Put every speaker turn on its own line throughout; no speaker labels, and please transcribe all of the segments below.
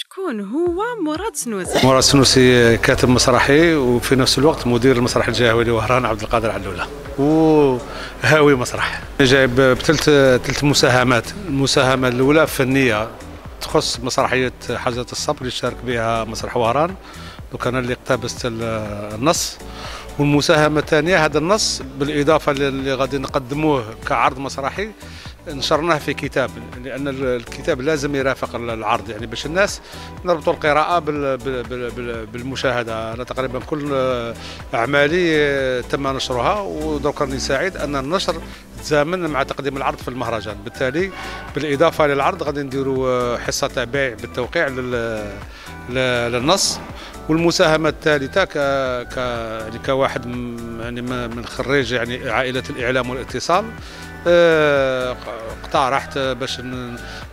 شكون هو مراد سنوسي؟
مراد سنوسي كاتب مسرحي وفي نفس الوقت مدير المسرح الجهوي لوهران عبد القادر علولة وهاوي مسرح. جايب بثلاث مساهمات. المساهمة الأولى فنية تخص مسرحية حاجة الصبر اللي شارك بها مسرح وهران، وكان اللي اقتبست النص. والمساهمة الثانية هذا النص بالإضافة اللي غادي نقدموه كعرض مسرحي نشرناه في كتاب، لأن الكتاب لازم يرافق العرض، يعني باش الناس نربطوا القراءة بالمشاهدة. أنا تقريبا كل أعمالي تم نشرها، ودرك راني سعيد أن النشر تزامن مع تقديم العرض في المهرجان. بالتالي بالإضافة للعرض غادي نديروا حصة تاع بيع بالتوقيع للنص. والمساهمة الثالثة يعني كواحد يعني من خريج يعني عائلة الإعلام والاتصال، اقترحت باش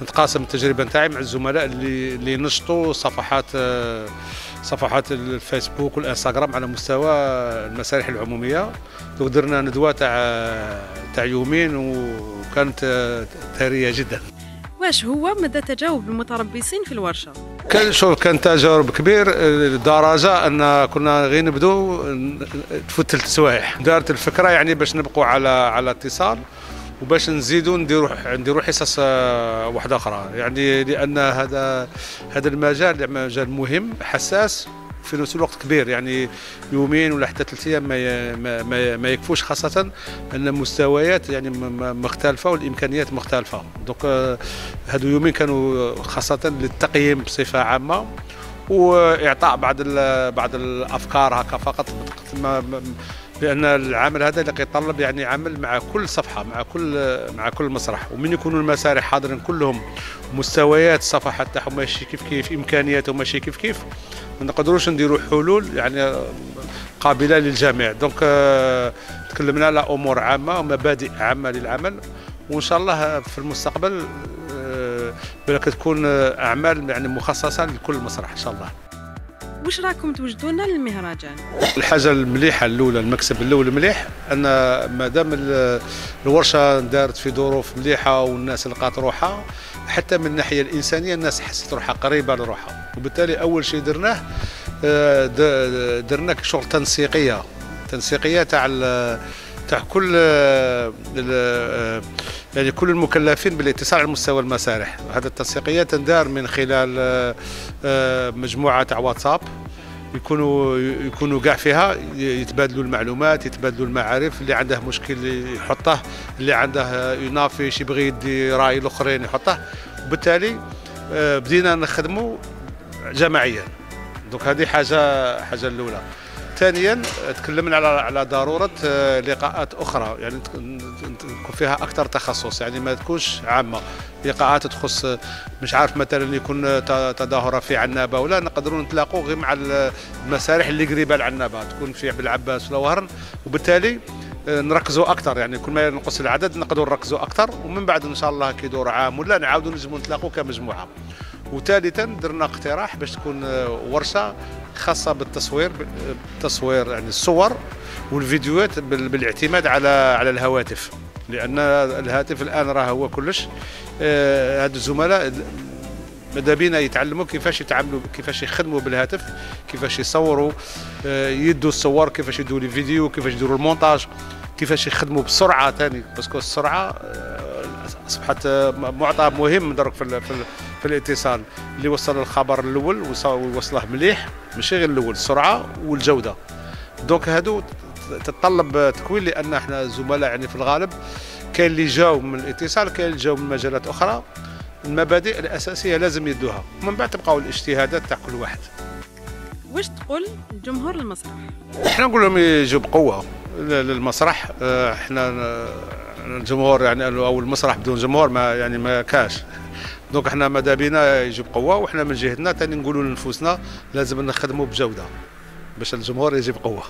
نتقاسم التجربة نتاعي مع الزملاء اللي نشطوا صفحات الفيسبوك والانستغرام على مستوى المسارح العمومية. درنا ندوة تاع يومين وكانت ثرية جدا.
واش هو مدى تجاوب المتربصين في الورشة؟
كان تجارب كبير لدرجة أن كنا غير نبدو تفوت 3 سوايع. دارت الفكرة يعني باش نبقوا على اتصال، وباش نزيدوا نديروا حصص واحدة أخرى، يعني لأن هذا المجال مجال مهم حساس في نفس الوقت كبير، يعني يومين ولا حتى 3 أيام ما يكفوش، خاصة أن المستويات يعني مختلفة والإمكانيات مختلفة. دونك هادو يومين كانوا خاصة للتقييم بصفة عامة وإعطاء بعض الأفكار هكا فقط، لأن العمل هذا اللي يتطلب يعني عمل مع كل صفحة، مع كل مسرح، ومن يكونوا المسارح حاضرين كلهم مستويات الصفحات تاعهم ماشي كيف إمكانياتهم ماشي كيف ما نقدروش نديروا حلول يعني قابلة للجميع. دونك تكلمنا على أمور عامة ومبادئ عامة للعمل، وإن شاء الله في المستقبل بلا تكون أعمال يعني مخصصة لكل مسرح إن شاء الله.
واش راكم توجدونا للمهرجان؟
الحاجه المليحه الاولى، المكسب الاول مليح، ان مادام الورشه دارت في ظروف مليحه والناس لقات روحها، حتى من الناحيه الانسانيه الناس حست روحها قريبه لروحها. وبالتالي اول شيء درناه درنا شغل تنسيقيه تاع كل يعني كل المكلفين بالاتصال على مستوى المسارح. هذا التنسيقيه تندار من خلال مجموعه تاع واتساب، يكونوا كاع فيها يتبادلوا المعلومات، يتبادلوا المعارف. اللي عنده مشكل يحطه، اللي عنده ينافش يبغي يدي راي الاخرين يحطه. وبالتالي بدينا نخدموا جماعيا. دونك هذه حاجه الاولى. ثانيا تكلمنا على ضروره لقاءات اخرى، يعني يكون فيها اكثر تخصص، يعني ما تكونش عامه. لقاءات تخص مش عارف مثلا يكون تظاهره في عنابه ولا نقدروا نتلاقوا غير مع المسارح اللي قريبه لعنابه، تكون في بالعباس ولا وهران. وبالتالي نركزوا اكثر، يعني كل ما ينقص العدد نقدروا نركزوا اكثر، ومن بعد ان شاء الله كي يدور عام ولا نعاودوا نجموا نتلاقوا كمجموعه. وثالثا درنا اقتراح باش تكون ورشه خاصه بالتصوير يعني الصور والفيديوهات بالاعتماد على الهواتف، لان الهاتف الان راه هو كلش. هاد الزملاء ماذا بينا يتعلموا كيفاش يتعاملوا، كيفاش يخدموا بالهاتف، كيفاش يصوروا، يدوا الصور، كيفاش يدوا لي فيديو، كيفاش يديروا المونتاج، كيفاش يخدموا بسرعه ثاني، باسكو السرعه اصبحت معطى مهم درك في الاتصال. اللي وصل الخبر الاول ويوصله مليح، ماشي غير الاول، السرعه والجوده. دونك هادو تتطلب تكوين، لان احنا زملاء يعني في الغالب كاين اللي جاوا من الاتصال، كاين اللي جاوا من مجالات اخرى. المبادئ الاساسيه لازم يدوها، ومن بعد تبقاو الاجتهادات تاع كل واحد.
واش تقول لجمهور المسرح؟
احنا نقول لهم يجوا بقوه للمسرح. احنا الجمهور يعني او المسرح بدون جمهور ما كاش. دونك احنا ماذا بينا يجوا بقوه، وحنا من جهتنا ثاني نقولوا لنفوسنا لازم نخدموا بجوده باش الجمهور يجي بقوه.